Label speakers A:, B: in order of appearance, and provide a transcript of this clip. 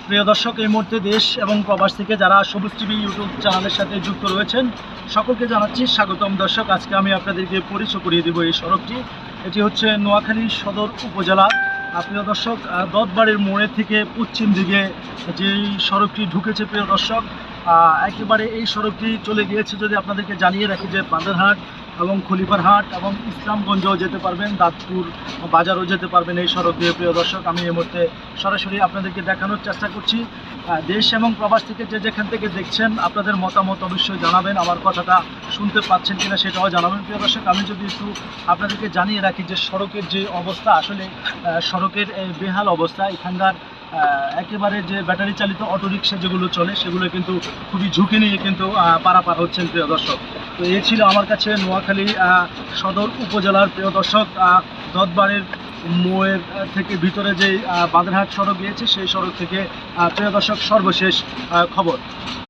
A: প্রিয় দর্শক, এই মুহূর্তে দেশ এবং প্রবাস থেকে যারা সবুজ টিভি ইউটিউব চ্যানেলের সাথে যুক্ত রয়েছেন সকলকে জানাচ্ছি স্বাগতম। দর্শক, আজকে আমি আপনাদেরকে পরিচয় করিয়ে দেব এই সড়কটি। এটি হচ্ছে নোয়াখালী সদর উপজেলা। প্রিয় দর্শক, দতবাড়ির মোড়ে থেকে পশ্চিম দিকে যেই সড়কটি ঢুকেছে প্রিয় দর্শক, একেবারে এই সড়কটি চলে গিয়েছে, যদি আপনাদেরকে জানিয়ে রাখি যে বান্দারহাট এবং খলিফারহাট এবং ইসলামগঞ্জও যেতে পারবেন, দাঁতপুর বাজারও যেতে পারবেন এই সড়ক দিয়ে। প্রিয় দর্শক, আমি এই মুহূর্তে সরাসরি আপনাদেরকে দেখানোর চেষ্টা করছি। দেশ এবং প্রবাস থেকে যে যেখান থেকে দেখছেন আপনাদের মতামত অবশ্যই জানাবেন, আমার কথাটা শুনতে পাচ্ছেন কিনা সেটাও জানাবেন। প্রিয় দর্শক, আমি যদি একটু আপনাদেরকে জানিয়ে রাখি যে সড়কের যে অবস্থা, আসলে সড়কের বেহাল অবস্থা। এখানকার একেবারে যে ব্যাটারি চালিত অটোরিকশা যেগুলো চলে সেগুলো কিন্তু খুবই ঝুঁকি নিয়ে কিন্তু পারাপার হচ্ছেন প্রিয় দর্শক। তো এই ছিল আমার কাছে নোয়াখালী সদর উপজেলার প্রিয় দর্শক দতবাড়ির মোড়ের থেকে ভিতরে যে বান্দারহাট সড়ক গিয়েছে সেই সড়ক থেকে প্রিয় দর্শক সর্বশেষ খবর।